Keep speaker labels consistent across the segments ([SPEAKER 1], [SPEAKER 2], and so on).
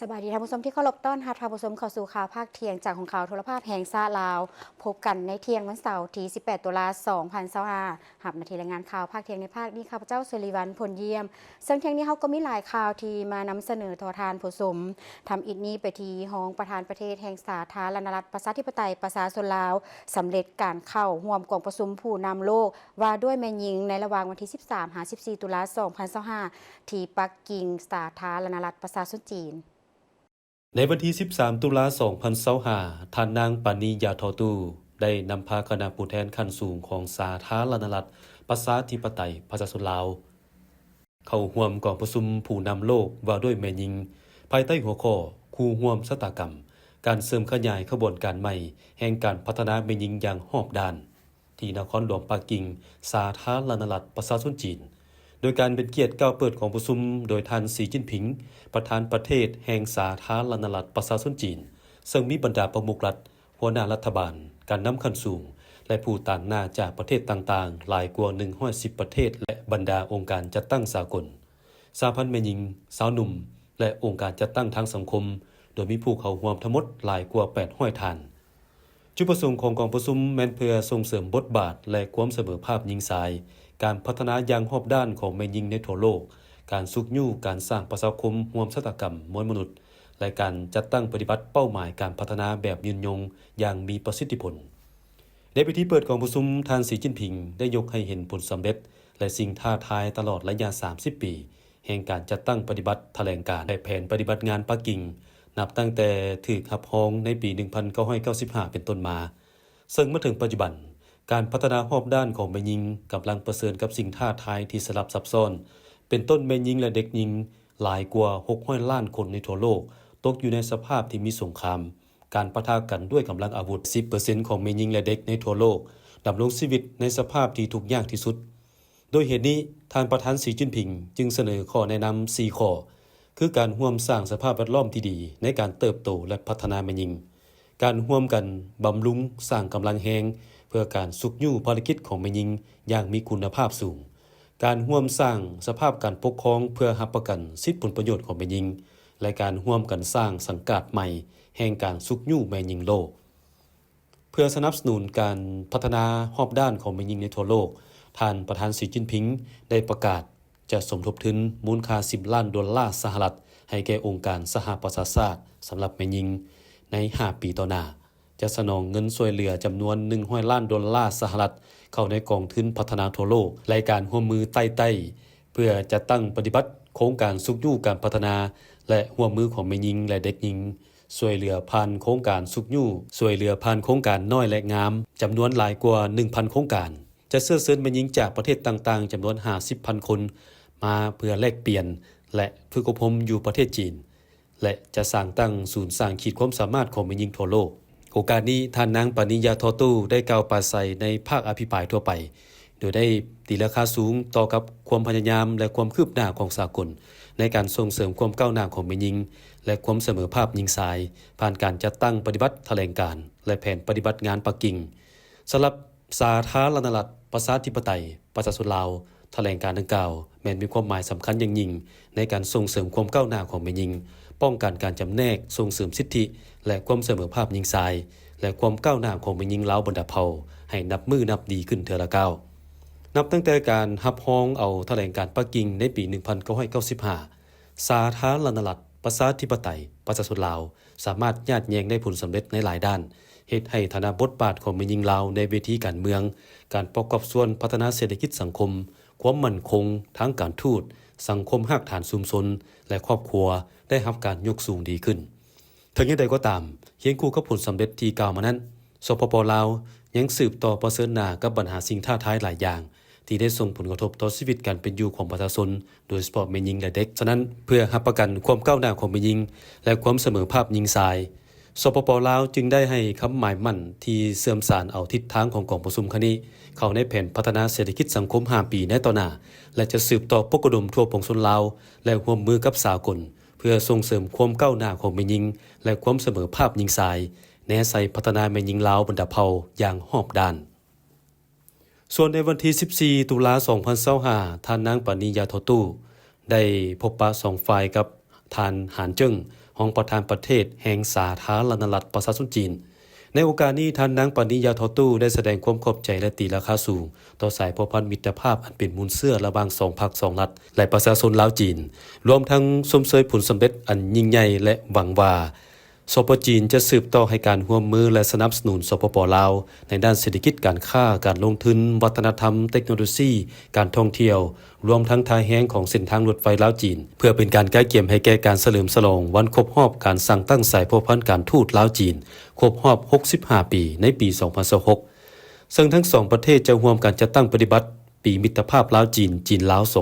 [SPEAKER 1] สบายดีท่านผู้ชมที่เคารพต้อนรับท่านผู้ชมเข้าสู่ข่าวภาคเที่ยงจากของข่าวโทรภาพแห่งชาติลาวพบกันในเที่ยงวันเสาร์ที่18 ตุลาคม 2025หับนาทีรายงานข่าวภาคเที่ยงในภาคนี้ข้าพเจ้าสิริวัลย์ พลเยี่ยมซึ่งเที่ยงนี้เขาก็มีหลายข่าวที่มานำเสนอต่อทานผู้ชมทำอิฐนี้ไปที่ห้องประธานประเทศแห่งสาธารณรัฐประชาธิปไตยประชาชนลาวสำเร็จการเข้าร่วมกองประชุมผู้นำโลกว่าด้วยแม่หญิงในระหว่างวันที่13-14 ตุลาคม 2025ที่ปักกิ่งสาธารณรัฐประชาชนจีน
[SPEAKER 2] ในวันที่ 13 ตุลาคม 2025ท่านนางปานียาทอตูได้นำพาคณะผู้แทนขั้นสูงของสาธารณรัฐประชาธิปไตยประชาชนลาวเข้าร่วมกองประชุมผู้นำโลกว่าด้วยแม่หญิงภายใต้หัวข้อคู่ร่วมชะตากรรมการเสริมขยายขบวนการใหม่แห่งการพัฒนาแม่หญิงอย่างรอบด้านที่นครหลวงปักกิ่งสาธารณรัฐประชาชนจีนโดยการเป็นเกียรติก้าวเปิดของประชุมโดยท่านสีจิ้นผิงประธานประเทศแห่งสาธารณรัฐประชาชนจีนซึ่งมีบรรดาประมุขรัฐหัวหน้ารัฐบาลการนำขั้นสูงและผู้ต่างหน้าจากประเทศต่างๆหลายกว่า110ประเทศและบรรดาองค์การจัดตั้งสากลสหพันธ์แม่หญิงสาวหนุ่มและองค์การจัดตั้งทางสังคมโดยมีผู้เข้าร่วมทั้งหมดหลายกว่า800ท่านจุดประสงค์ของกองประชุมแม้นเพื่อส่งเสริมบทบาทและความเสมอภาคหญิงชายการพัฒนาอย่างรอบด้านของแม่หญิงในทั่วโลกการสุขยู่การสร้างประชาคมร่วมชะตากรรมมวลมนุษย์และการจัดตั้งปฏิบัติเป้าหมายการพัฒนาแบบยืนยงอย่างมีประสิทธิผลในพิธีเปิดกองประชุมท่านสีจิ้นผิงได้ยกให้เห็นผลสำเร็จและสิ่งท้าทายตลอดระยะ30 ปีแห่งการจัดตั้งปฏิบัติแถลงการณ์และแผนปฏิบัติงานปักกิ่งนับตั้งแต่ถูกรับรองในปี 1995 เป็นต้นมาซึ่งมาถึงปัจจุบันการพัฒนารอบด้านของแม่หญิงกำลังเผชิญกับสิ่งท้าทายที่สลับซับซ้อนเป็นต้นแม่หญิงและเด็กหญิงหลายกว่า600 ล้านคนในทั่วโลกตกอยู่ในสภาพที่มีสงครามการปะทะกันด้วยกำลังอาวุธ 10% ของแม่หญิงและเด็กในทั่วโลกดำรงชีวิตในสภาพที่ทุกข์ยากที่สุดโดยเหตุนี้ท่านประธานสีจิ้นผิงจึงเสนอข้อแนะนำ4ข้อคือการร่วมสร้างสภาพแวดล้อมที่ดีในการเติบโตและพัฒนาแม่หญิงการร่วมกันบำรุงสร้างกำลังแรงเพื่อการสุขยู่ภารกิจของแม่หญิงอย่างมีคุณภาพสูงการร่วมสร้างสภาพการปกครองเพื่อรับประกันสิทธิผลประโยชน์ของแม่หญิงและการร่วมกันสร้างสังกัดใหม่แห่งการสุขยู่แม่หญิงโลกเพื่อสนับสนุนการพัฒนารอบด้านของแม่หญิงในทั่วโลกท่านประธานสีจิ้นผิงได้ประกาศจะสมทบทุนมูลค่า$10 ล้านสหรัฐให้แก่องค์การสหประชาชาติสำหรับแม่หญิงใน5 ปีต่อหน้าจะสนองเงินช่วยเหลือจำนวน$100 ล้านสหรัฐเข้าในกองทุนพัฒนาทั่วโลกรายการร่วมมือใต้เพื่อจะตั้งปฏิบัติโครงการสุขยู่การพัฒนาและร่วมมือของแม่หญิงและเด็กหญิงช่วยเหลือผ่านโครงการสุขยู่ช่วยเหลือผ่านโครงการน้อยและงามจำนวนหลายกว่า 1,000 โครงการจะเชิญแม่หญิงจากประเทศต่างๆจำนวน 50,000 คนมาเพื่อแลกเปลี่ยนและฝึกอบรมอยู่ประเทศจีนและจะสร้างตั้งศูนย์สร้างขีดความสามารถของแม่หญิงทั่วโลกโอกาสนี้ท่านนางปานิยาทอตู้ได้กล่าวปราศัยในภาคอภิปรายทั่วไปโดยได้ตีราคาสูงต่อกับความพยายามและความคืบหน้าของสากลในการส่งเสริมความก้าวหน้าของแม่หญิงและความเสมอภาพหญิงชายผ่านการจัดตั้งปฏิบัติแถลงการณ์และแผนปฏิบัติงานปักกิ่งสำหรับสาธารณรัฐประชาธิปไตยประชาชนลาวแถลงการณ์ดังกล่าวแม้นมีความหมายสำคัญอย่างยิ่งในการส่งเสริมความก้าวหน้าของแม่หญิงป้องกันการจำแนกส่งเสริมสิทธิและความเสมอภาพหญิงชายและความก้าวหน้าของแม่หญิงลาวบรรดาเผ่าให้นับมือนับดีขึ้นเทื่อละก้าวนับตั้งแต่การรับรองเอาแถลงการปักกิ่งในปี 1995 สาธารณรัฐประชาธิปไตยประชาชนลาวสามารถญาติแยงได้ผลสำเร็จในหลายด้านเฮ็ดให้ฐานะบทบาทของแม่หญิงลาวในเวทีการเมืองการประกอบส่วนพัฒนาเศรษฐกิจสังคมความมั่นคงทางการทูตสังคมรากฐานชุมชนและครอบครัวได้รับการยกสูงดีขึ้นถึงอย่างใดก็ตามเคียงคู่กับผลสำเร็จที่กล่าวมานั้นสปป.ลาวยังสืบต่อประเสริฐหน้ากับปัญหาสิ่งท้าทายหลายอย่างที่ได้ส่งผลกระทบต่อชีวิตการเป็นอยู่ของประชาชนโดยเฉพาะแม่หญิงและเด็กฉะนั้นเพื่อรับประกันความก้าวหน้าของแม่หญิงและความเสมอภาพหญิงชายสปป.ลาวจึงได้ให้คำหมายมั่นที่เสื่อมสารเอาทิศทางของกองประชุมครั้งนี้เข้าในแผนพัฒนาเศรษฐกิจสังคม5 ปีในต่อหน้าและจะสืบต่อปกอุดมทั่วปวงชนลาวและร่วมมือกับสากลเพื่อส่งเสริมความก้าวหน้าของแม่หญิงและความเสมอภาพหญิงชายแนใส่พัฒนาแม่หญิงลาวบรรดาเผ่าอย่างรอบด้านส่วนในวันที่ 14 ตุลาคม 2025 ท่านนางปานิยาทอตู้ได้พบปะ2 ฝ่ายกับท่านหานเจิ้ง รองประธานประเทศแห่งสาธารณรัฐประชาชนจีนในโอกาสนี้ท่านนางปณิยาทอตู้ได้แสดงความขอบใจและตีราคาสูงต่อสายพัวพันมิตรภาพอันเป็นมูลเสื้อระหว่าง2 พรรค 2 รัฐและประชาชนลาวจีนรวมทั้งชมเชยผลสำเร็จอันยิ่งใหญ่และหวังว่าสปปจีนจะสืบต่อให้การร่วมมือและสนับสนุนสปปลาวในด้านเศรษฐกิจการค้าการลงทุนวัฒนธรรมเทคโนโลยีการท่องเที่ยวรวมทั้งทางแห้งของเส้นทางรถไฟลาวจีนเพื่อเป็นการใกล้เคียงให้แก่การเฉลิมฉลองวันครบรอบการสร้างตั้งสายพัวพันการทูตลาวจีนครบรอบ65 ปีในปี 2026ซึ่งทั้ง2ประเทศจะร่วมกันจัดตั้งปฏิบัติปีมิตรภาพลาวจีนจีนลาว 2026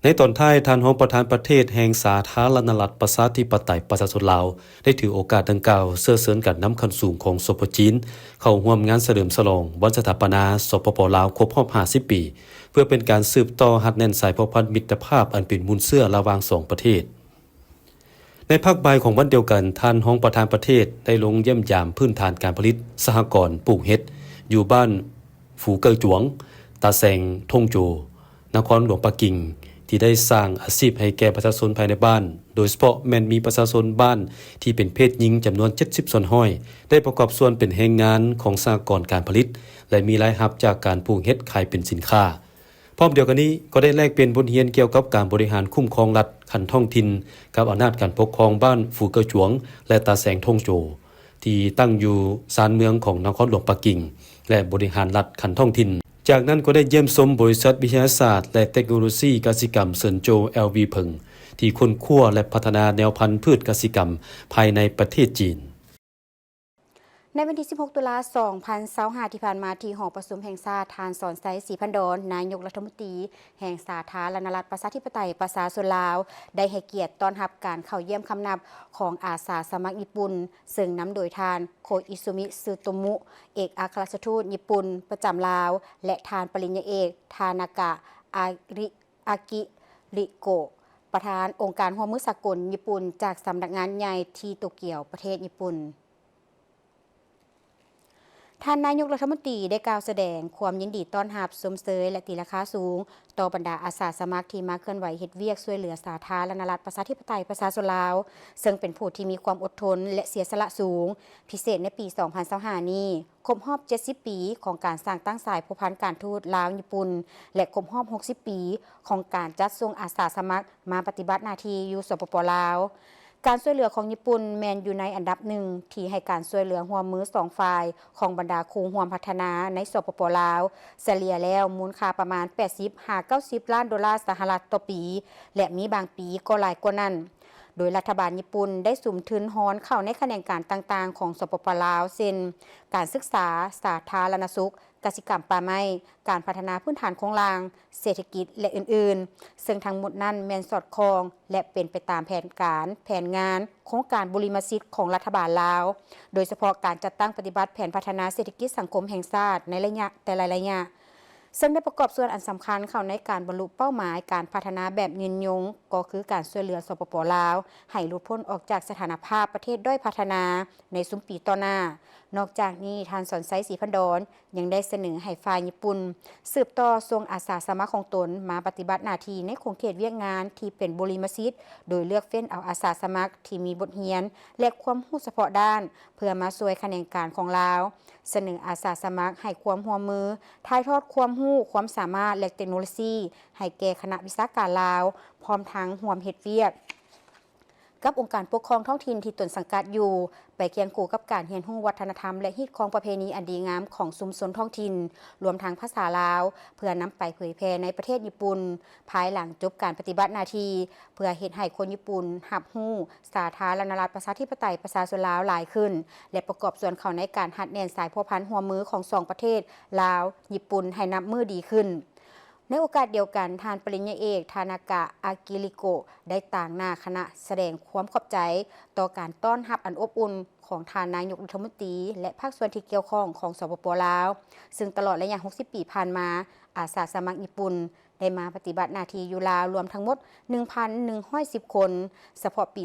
[SPEAKER 2] ในตอนท้ายท่านรองประธานประเทศแห่งสาธารณรัฐประชาธิปไตยประชาชนลาวได้ถือโอกาสดังกล่าวเสริญการนำคันสูงของสปปจีนเข้าร่วมงานเฉลิมฉลองวันสถาปนาสปปลาวครบรอบ50 ปีเพื่อเป็นการสืบต่อหัดแน่นสายพัวพันมิตรภาพอันเป็นมูลเสื้อระหว่าง2ประเทศในภาคบ่ายของวันเดียวกันท่านรองประธานประเทศได้ลงเยี่ยมยามพื้นฐานการผลิตสหกรณ์ปลูกเห็ดอยู่บ้านฝูเกิลจวงตาแซงทงโจนครหลวงปักกิ่งที่ได้สร้างอาชีพให้แก่ประชาชนภายในบ้านโดยเฉพาะแม้นมีประชาชนบ้านที่เป็นเพศหญิงจำนวน70ส่วนห้อยได้ประกอบส่วนเป็นแรงงานของสหกรณ์การผลิตและมีรายรับจากการปลูกเห็ดขายเป็นสินค้าพร้อมเดียวกันนี้ก็ได้แลกเปลี่ยนบทเรียนเกี่ยวกับการบริหารคุ้มครองรัฐคันท้องถิ่นกับอำนาจการปกครองบ้านฝูเกิลจวงและตาแสงทงโจที่ตั้งอยู่ศาลเมืองของนครหลวงปักกิ่งและบริหารรัฐคันท้องถิ่นจากนั้นก็ได้เยี่ยมชมบริษัทวิทยาศาสตร์และเทคโนโลยีกสิกรรมเซินโจ LV เพิงที่ค้นคว้าและพัฒนาแนวพันธุ์พืชกสิกรรมภายในประเทศจีน
[SPEAKER 1] ในวันที่ 16 ตุลาคม 2025 ที่ผ่านมาที่หอประชุมแห่งชาติทานสอนไซศรีพันดรนายกรัฐมนตรีแห่งสาธารณรัฐประชาธิปไตยประชาชนลาวได้ให้เกียรติต้อนรับการเข้าเยี่ยมคำนับของอาสาสมัครญี่ปุ่นซึ่งนำโดยทานโคอิซุมิซึโตมุเอกอัครราชทูตญี่ปุ่นประจำลาวและทานปริญญาเอกทานากะอากิริโกะประธานองค์การร่วมมือสากลญี่ปุ่นจากสำนักงานใหญ่ที่โตเกียวประเทศญี่ปุ่นท่านนายกรัฐมนตรีได้กล่าวแสดงความยินดีต้อนรับสมเสยและตีราคาสูงต่อบรรดาอาสาสมัครที่มาเคลื่อนไหวเฮ็ดเวียกช่วยเหลือสาธารณรัฐประชาธิปไตยประชาชนลาวซึ่งเป็นผู้ที่มีความอดทนและเสียสละสูงพิเศษในปี 2025 นี้ครบรอบ 70 ปีของการสร้างตั้งสายพัวพันการทูตลาวญี่ปุ่นและครบรอบ 60 ปีของการจัดส่งอาสาสมัครมาปฏิบัติหน้าที่อยู่สปป.ลาวการช่วยเหลือของญี่ปุ่นแมนอยู่ในอันดับหนึ่งที่ให้การช่วยเหลือร่วมมือ2ฝ่ายของบรรดาคู่ร่วมพัฒนาในสปป.ลาวเฉลี่ยแล้วมูลค่าประมาณ 80-90 ล้านดอลลาร์สหรัฐต่อปีและมีบางปีก็หลายกว่านั้นโดยรัฐบาลญี่ปุ่นได้สุ่มทุนฮ้อนเข้าในแขนงการต่างๆของสปป.ลาวเช่นการศึกษาสาธารณสุขกสิกรรมป่าไม้การพัฒนาพื้นฐานของรางเศรษฐกิจและอื่นๆซึ่งทั้งหมดนั้นแม่นสอดคล้องและเป็นไปตามแผนงานโครงการบริมสิทธิ์ของรัฐบาลลาวโดยเฉพาะการจัดตั้งปฏิบัติแผนพัฒนาเศรษฐกิจสังคมแห่งชาติในระยะแต่ละระยะซึ่งได้ประกอบส่วนอันสำคัญเข้าในการบรรลุเป้าหมายการพัฒนาแบบยืนยงก็คือการช่วยเหลือสปป.ลาวให้หลุดพ้นออกจากสถานภาพประเทศด้อยพัฒนาในซุ้มปีต่อหน้านอกจากนี้ท่านสอนไซศรีพันดรยังได้เสนอให้ฝ่ายญี่ปุ่นสืบต่อส่งอาสาสมัครของตนมาปฏิบัติหน้าที่ในโครงเขตเวียกงานที่เป็นบริมสิทธิ์โดยเลือกเฟ้นเอาอาสาสมัครที่มีบทเรียนและความรู้เฉพาะด้านเพื่อมาช่วยแขนงการของลาวเสนออาสาสมัครให้ความร่วมมือถ่ายทอดความรู้ความสามารถและเทคโนโลยีให้แก่คณะวิชาการลาวพร้อมทั้งร่วมเฮ็ดเวียกกับองค์การปกครองท้องถิ่นที่ตนสังกัดอยู่ไปเคียงคู่กับการเรียนรู้วัฒนธรรมและฮีตของประเพณีอันดีงามของชุมชนท้องถิ่นรวมทั้งภาษาลาวเพื่อนำไปเผยแพร่ในประเทศญี่ปุ่นภายหลังจบการปฏิบัติหน้าที่เพื่อเฮ็ดให้คนญี่ปุ่นรับรู้สาธารณรัฐประชาธิปไตยประชาชนลาวหลายขึ้นและประกอบส่วนเข้าในการหัดแน่นสายพัวพันหัวมือของ2ประเทศลาวญี่ปุ่นให้นับมือดีขึ้นในโอกาสเดียวกันท่านปริญญาเอกทานากะอากิริโกะได้ต่างหน้าคณะแสดงความขอบใจต่อการต้อนรับอันอบอุ่นของท่านนายกรัฐมนตรีและภาคส่วนที่เกี่ยวข้องของสปป.ลาวซึ่งตลอดระยะ60 ปีผ่านมาอาสาสมัครญี่ปุ่นได้มาปฏิบัติหน้าที่อยู่ลาวรวมทั้งหมด 1,110 คนเฉพาะปี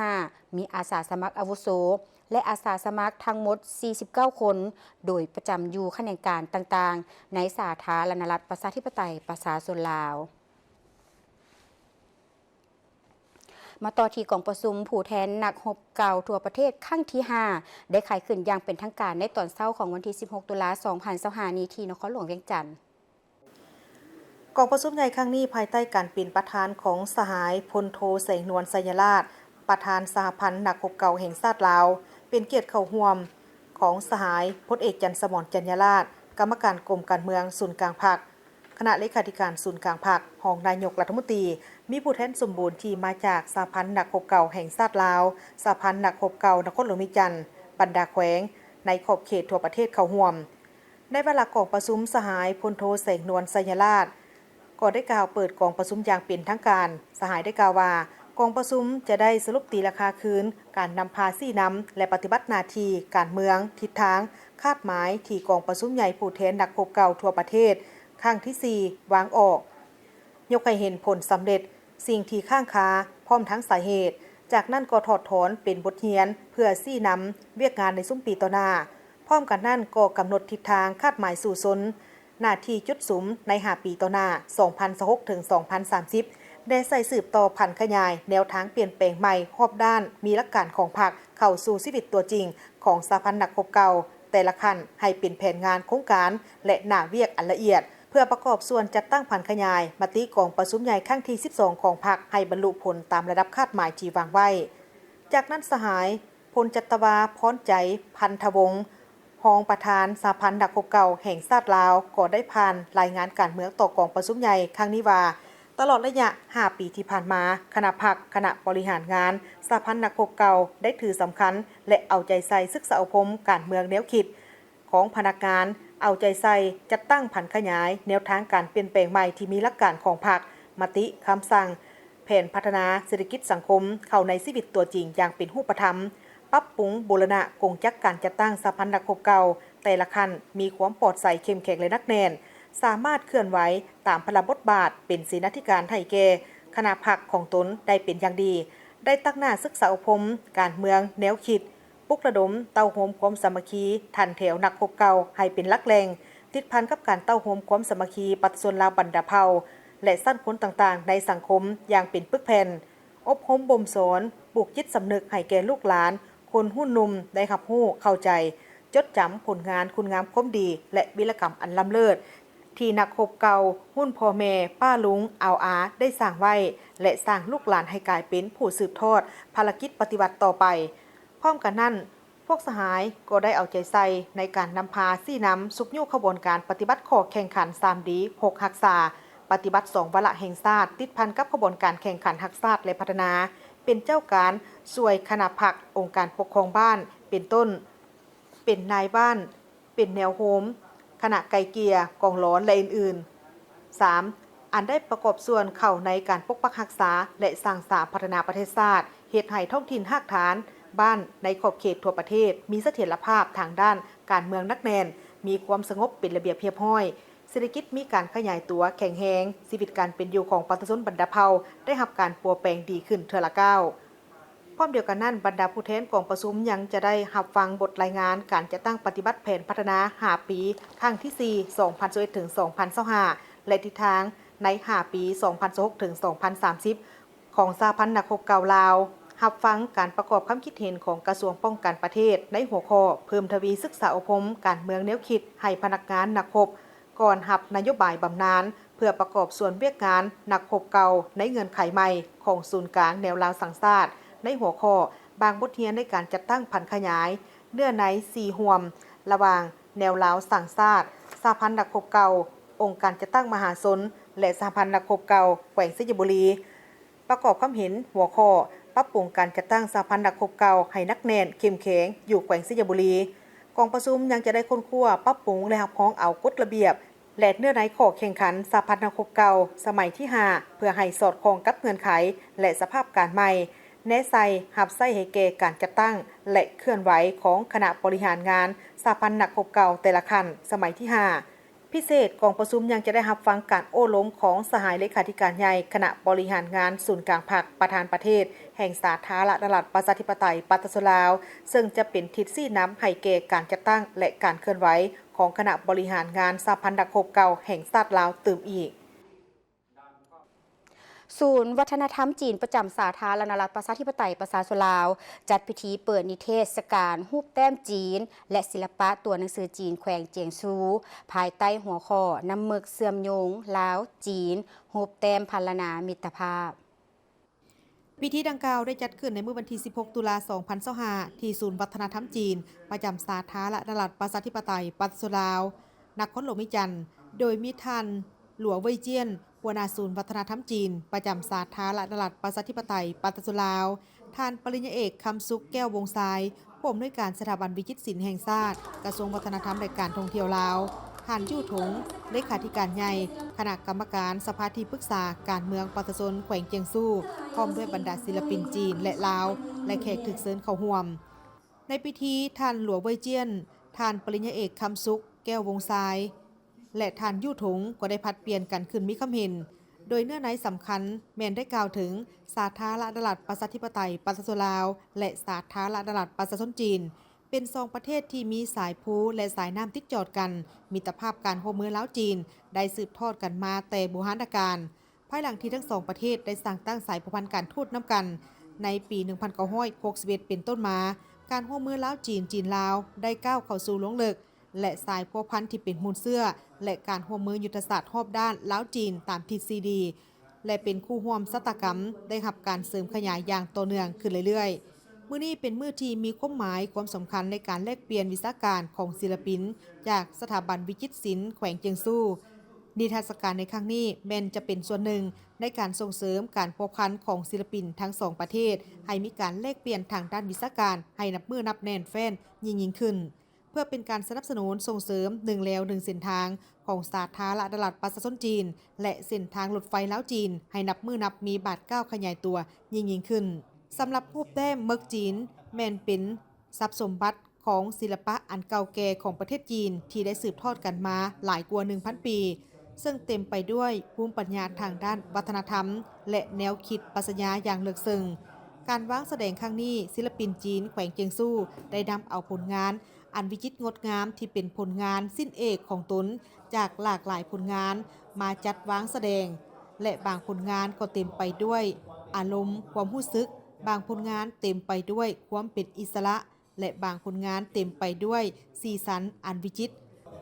[SPEAKER 1] 2025มีอาสาสมัครอาวุโสและอาสาสมัครทั้งหมด 49 คน โดยประจำอยู่แขนงการต่างๆในสาธารณรัฐประชาธิปไตยประชาชนลาว มาต่อที่กองประชุมผู้แทนนักรบเก่าทั่วประเทศครั้งที่ 5 ได้ขายขึ้นอย่างเป็นทางการในตอนเช้าของวันที่ 16 ตุลาคม 2025 นี้ที่นครหลวงเวียงจันทน์
[SPEAKER 3] กองประชุมใหญ่ครั้งนี้ภายใต้การเป็นประธานของสหายพลโทแสงนวลไสยราชประธานสหพันธ์นักรบเก่าแห่งชาติลาวเป็นเกียรติเข้าร่วมของสหายพลเอกจันทร์สมรจัญญราชกรรมการกรมการเมืองศูนย์กลางพรรคคณะเลขาธิการศูนย์กลางพรรครองนายกรัฐมนตรีมีผู้แทนสมบูรณ์ที่มาจากสหพันธ์นักรบเก่าแห่งชาติลาวสหพันธ์นักรบเก่านครหลวงเวียงจันทน์บรรดาแขวงในขอบเขตทั่วประเทศเข้าร่วมในเวลากองประชุมสหายพลโทแสงนวลไสยราชก็ได้กล่าวเปิดกองประชุมอย่างเป็นทางการสหายได้กล่าวว่ากองประชุมจะได้สรุปตีราคาคืนการนำพาซี่นำและปฏิบัติหน้าที่การเมืองทิศทางคาดหมายที่กองประชุมใหญ่ผู้แทนนักรบเก่าทั่วประเทศครั้งที่ 4 วางออกยกให้เห็นผลสำเร็จสิ่งที่ข้างคาพร้อมทั้งสาเหตุจากนั้นก็ถอดถอนเป็นบทเรียนเพื่อซี่นำเวียกงานในซุ้มปีต่อหน้าพร้อมกันนั้นก็กำหนดทิศทางคาดหมายสู่สนหน้าที่จุดสุมใน5 ปีต่อหน้า 2026 ถึง 2030 ได้ใส่สืบต่อพันขยายแนวทางเปลี่ยนแปลงใหม่รอบด้านมีหลักการของพรรคเข้าสู่ชีวิตตัวจริงของสหพันธ์นักรบเก่าแต่ละขั้นให้เป็นแผนงานโครงการและหน้าเวียกอันละเอียดเพื่อประกอบส่วนจัดตั้งพันขยายมติกองประชุมใหญ่ครั้งที่ 12 ของพรรคให้บรรลุผลตามระดับคาดหมายที่วางไว้จากนั้นสหายพลจัตวาพรใจพันธวงศ์รองประธานสหพันธ์นักรบเก่าแห่งชาติลาวก็ได้ผ่านรายงานการเมืองต่อกองประชุมใหญ่ครั้งนี้ว่าตลอดระยะ 5 ปีที่ผ่านมาคณะพรรคคณะบริหารงานสหพันธ์นักรบเก่าได้ถือสำคัญและเอาใจใส่ศึกษาอบรมการเมืองแนวคิดของพนักงานเอาใจใส่จัดตั้งผันขยายแนวทางการเปลี่ยนแปลงใหม่ที่มีหลักการของพรรคมติคำสั่งแผนพัฒนาเศรษฐกิจสังคมเข้าในชีวิตตัวจริงอย่างเป็นรูปธรรมปรับปรุงบูรณะกงจักการจัดตั้งสหพันธ์นักรบเก่าแต่ละขั้นมีความปลอดใสเข้มแข็งและนักแน่นสามารถเคลื่อนไหวตามพระบทบาทเป็นเสนาธิการไทยแก่คณะพรรคของตนได้เป็นอย่างดีได้ตั้งหน้าศึกษาอบรมการเมืองแนวคิดปลุกระดมเต้าโฮมความสามัคคีทันแถวนักรบเก่าให้เป็นหลักแหล่งติดพันกับการเต้าโฮมความสามัคคีปัจจุบันลาวบรรดาเผ่าและสั้นผลต่างๆในสังคมอย่างเป็นปึกแผ่นอบรมบ่มสอนปลูกจิตสำนึกให้แก่ลูกหลานคนหุ้นนุ่มได้รับรู้เข้าใจจดจำผลงานคุณงามความดีและวิรกรรมอันล้ำเลิศที่นักรบเก่าหุ้นพ่อแม่ป้าลุงเอาอาได้สร้างไว้และสร้างลูกหลานให้กลายเป็นผู้สืบทอดภารกิจปฏิบัติต่อไปพร้อมกันนั้นพวกสหายก็ได้เอาใจใส่ในการนำพาซี่นำสุกยุขบวนการปฏิบัติข้อแข่งขัน3ดี6รักษาปฏิบัติ2วาระแห่งชาติติดพันกับขบวนการแข่งขันรักษาและพัฒนาเป็นเจ้าการช่วยคณะพรรคองค์การปกครองบ้านเป็นต้นเป็นนายบ้านเป็นแนวโฮมคณะไกเกียกองร้อนและอื่นๆ 3. อันได้ประกอบส่วนเข้าในการปกปักรักษาและสร้างสรรค์พัฒนาประเทศชาติเฮ็ดให้ท้องถิ่นรากฐานบ้านในขอบเขตทั่วประเทศมีเสถียรภาพทางด้านการเมืองนักแน่นมีความสงบเป็นระเบียบเรียบร้อยเศรษฐกิจมีการขยายตัวแข็งแรงชีวิตการเป็นอยู่ของประชาชนบรรดาเผ่าได้รับการปัวแปลงดีขึ้นเทื่อละก้าวพร้อมเดียวกันนั้นบรรดาผู้แทนกองประชุมยังจะได้รับฟังบทรายงานการจัดตั้งปฏิบัติแผนพัฒนา5 ปีครั้งที่ 4 2021ถึง 2025และทิศทางใน5 ปี 2026ถึง 2030 ของสหพันธ์นักรบเก่าลาวรับฟังการประกอบความคิดเห็นของกระทรวงป้องกันประเทศในหัวข้อเพิ่มทวีศึกษาอบรมการเมืองแนวคิดให้พนักงานนักรบก่อนรับนโยบายบำนาญเพื่อประกอบส่วนเวียกงานนักรบเก่าในเงื่อนไขใหม่ของศูนย์กลางแนวลาวสังชาติในหัวข้อบางบทเรียนในการจัดตั้งผันขยายเนื้อใน4ห่วมระหว่างแนวลาวสังชาติสหพันธ์นักรบเก่าองค์การจัดตั้งมหาชนและสหพันธ์นักรบเก่าแขวงสยบุรีประกอบความเห็นหัวข้อปรับปรุงการจัดตั้งสหพันธ์นักรบเก่าให้นักแน่นเข้มแข็งอยู่แขวงสยบุรีกองประชุมยังจะได้ค้นคว้าปรับปรุงและรับพ้องเอากฎระเบียบและเนื้อในข้อแข่งขันสหพันธ์นักรบเก่าสมัยที่5เพื่อให้สอดคล้องกับเงื่อนไขและสภาพการใหม่แนะใส่หับใส่ให้แก่การจัดตั้งและเคลื่อนไหวของคณะบริหารงานสหพันธ์นักรบเก่าแต่ละขั้นสมัยที่5พิเศษกองประชุมยังจะได้รับฟังการโอ้ล้มของสหายเลขาธิการใหญ่คณะบริหารงานศูนย์กลางพรรคประธานประเทศแห่งสาธารณรัฐประชาธิปไตยปาตสลาวซึ่งจะเป็นทิศซี่น้ำให้แก่การจัดตั้งและการเคลื่อนไหวของคณะบริหารงานสหพันธ์นักรบเก่าแห่งชาติลาวตื่มอีก
[SPEAKER 1] ศูนย์วัฒนธรรมจีนประจำสาธารณรัฐประชาธิปไตยประชาชนลาวจัดพิธีเปิดนิเทศการรูปแต้มจีนและศิลปะตัวหนังสือจีนแขวงเจียงซูภายใต้หัวข้อน้ำหมึกเสื่อมโยงลาวจีนรูปแต้มพรรณนามิตรภาพ
[SPEAKER 3] พิธีดังกล่าวได้จัดขึ้นในเมื่อวันที่ 16 ตุลาคม 2025 ที่ศูนย์วัฒนธรรมจีนประจำสาธารณรัฐประชาธิปไตยประชาชนลาวนครหลวงมิจันทร์โดยมีท่านหลัวเว่ยเจี้ยนหัวหน้าศูนย์วัฒนธรรมจีนประจำสาธารณรัฐประชาธิปไตยประชาชนลาวท่านปริญญาเอกคำสุขแก้ววงทรายผู้อำนวยการสถาบันวิจิตรศิลป์แห่งชาติกระทรวงวัฒนธรรมและการท่องเที่ยวลาวท่านยู่ถงเลขาธิการใหญ่คณะกรรมการสภาที่ปรึกษาการเมืองประชาชนแขวงเจียงซู่พร้อมด้วยบรรดาศิลปินจีนและลาวและแขกถึกเชิญเข้าร่วมในพิธีท่านหลวงเว่ยเจี้ยนท่านปริญญาเอกคำสุขแก้ววงทรายและท่านยู่ถงก็ได้พัดเปลี่ยนกันขึ้นมีคำเห็นโดยเนื้อในสำคัญแมนได้กล่าวถึงสาธารณรัฐประชาธิปไตยประชาชนลาวและสาธารณรัฐประชาชนจีนเป็นสองประเทศที่มีสายภูและสายน้ำติดจอดกันมิตรภาพการร่วมมือลาวจีนได้สืบทอดกันมาแต่โบราณกาลภายหลังที่ทั้งสองประเทศได้สร้างตั้งสายผูกพันการทูตน้ำกันในปี 1961 เป็นต้นมาการร่วมมือลาวจีนจีนลาวได้ก้าวเข้าสู่ลงลึกและสายพัวพันที่เป็นมูลเสื้อและการร่วมมือยุทธศาสตร์รอบด้านลาวจีนตามทฤษฎีและเป็นคู่ร่วมสัตกรรมได้รับการเสริมขยายอย่างต่อเนื่องขึ้นเรื่อยๆมื้อนี้เป็นมื้อที่มีความหมายความสำคัญในการแลกเปลี่ยนวิชาการของศิลปินจากสถาบันวิจิตรศิลป์แขวงเจียงซู่นิทรรศการในครั้งนี้แม้นจะเป็นส่วนหนึ่งในการส่งเสริมการพัวพันของศิลปินทั้งสองประเทศให้มีการแลกเปลี่ยนทางด้านวิชาการให้นับมือนับแน่นแฟ้นยิ่งขึ้นเพื่อเป็นการสนับสนุนส่งเสริม1แล้ว1เส้นทางของสาธารณรัฐประชาชนจีนและเส้นทางรถไฟลาวจีนให้นับมือนับมีบาทก้าวขยายตัวยิ่งขึ้นสำหรับรูปแต้มเมึกจีนแม่นเป็นทรัพย์สมบัติของศิลปะอันเก่าแก่ของประเทศจีนที่ได้สืบทอดกันมาหลายกว่า 1,000 ปีซึ่งเต็มไปด้วยภูมิปัญญาทางด้านวัฒนธรรมและแนวคิดปรัชญาอย่างลึกซึ้งการวางแสดงครั้งนี้ศิลปินจีนแขวงเจียงซู่ได้นำเอาผลงานอันวิจิตรงดงามที่เป็นผลงานสิ้นเอกของตนจากหลากหลายผลงานมาจัดวางแสดงและบางผลงานก็เต็มไปด้วยอารมณ์ความรู้สึกบางผลงานเต็มไปด้วยความเป็นอิสระและบางผลงานเต็มไปด้วยสีสันอันวิจิตร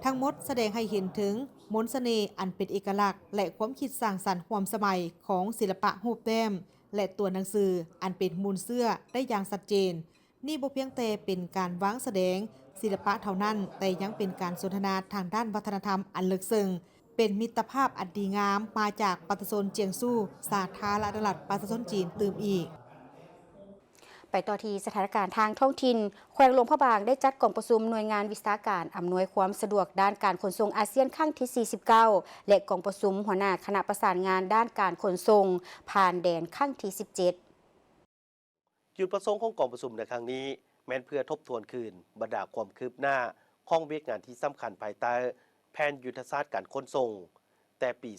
[SPEAKER 3] ทั้งหมดแสดงให้เห็นถึงมนต์เสน่ห์อันเป็นเอกลักษณ์และความคิดสร้างสรรค์ความสมัยของศิลปะรูปแต้มและตัวหนังสืออันเป็นมูลเสื้อได้อย่างชัดเจนนี่บ่เพียงแต่เป็นการวางแสดงศิลปะเท่านั้นแต่ยังเป็นการสนทนาทางด้านวัฒนธรรมอันลึกซึ้งเป็นมิตรภาพอันดีงามมาจากประชาชนเจียงซู่สาธารณรัฐประชาชนจีนตื่มอีก
[SPEAKER 1] ไปต่อที่สถานการณ์ทางท้องถิ่นแขวงหลวงพระบางได้จัดกล่องประชุมหน่วยงานวิชาการอำนวยความสะดวกด้านการขนส่งอาเซียนครั้งที่ 49 และกล่องประชุมหัวหน้าคณะประสานงานด้านการขนส่งผ่านแดนครั้งที่ 17
[SPEAKER 4] จุดประสงค์ของกองประชุมในครั้งนี้แม้นเพื่อทบทวนคืนบรรดาความคืบหน้าของเวียกงานที่สำคัญภายใต้แผนยุทธศาสตร์การขนส่งแต่ปี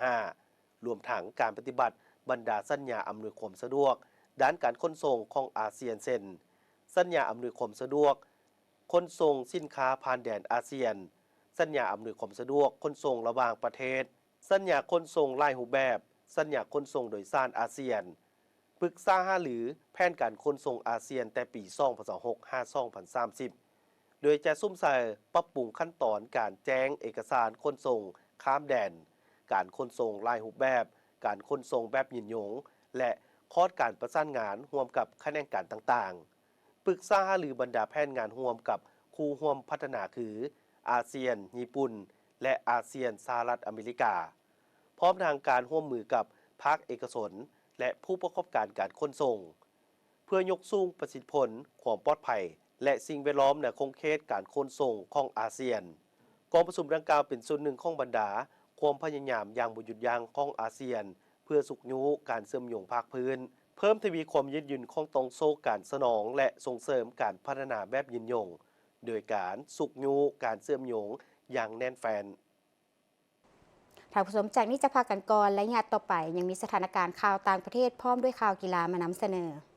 [SPEAKER 4] 2016-2025 รวมทั้งการปฏิบัติบรรดาสัญญาอำนวยความสะดวกด้านการขนส่งของอาเซียนเช่นสัญญาอำนวยความสะดวกขนส่งสินค้าผ่านแดนอาเซียนสัญญาอำนวยความสะดวกขนส่งระหว่างประเทศสัญญาขนส่งหลายรูปแบบสัญญาขนส่งโดยสารอาเซียนปรึกษาหารือแผนการขนส่งอาเซียนแต่ปี 2026-2030 โดยจะซุ่มใส่ปรับปรุงขั้นตอนการแจ้งเอกสารขนส่งข้ามแดนการขนส่งหลายรูปแบบการขนส่งแบบยินยงและคอร์สการประสานงานร่วมกับคณะกรรมการต่างๆปรึกษาหารือบรรดาแผนงานร่วมกับคู่ร่วมพัฒนาคืออาเซียนญี่ปุ่นและอาเซียนสหรัฐอเมริกาพร้อมทางการร่วมมือกับภาคเอกชนและผู้ประกอบการการขนส่งเพื่อยกสูงประสิทธิผลความปลอดภัยและสิ่งแวดล้อมในคงเขตการขนส่งของอาเซียนกองประชุมดังกล่าวเป็นส่วนหนึ่งของบรรดาความพยายามอย่างบ่หยุดยั้งของอาเซียนเพื่อสุขยุการเสริมโยงภาคพื้นเพิ่มทวีความยืดหยุ่นของตรงโซ่การสนองและส่งเสริมการพัฒนาแบบยืนยงโดยการสุขยุการเสริมโยงอย่างแน่นแฟน
[SPEAKER 1] ท่านผู้ชมจากนี้จะพากันก่อนและญาติต่อไปยังมีสถานการณ์ข่าวต่างประเทศพร้อมด้วยข่าวกีฬามานำเสนอ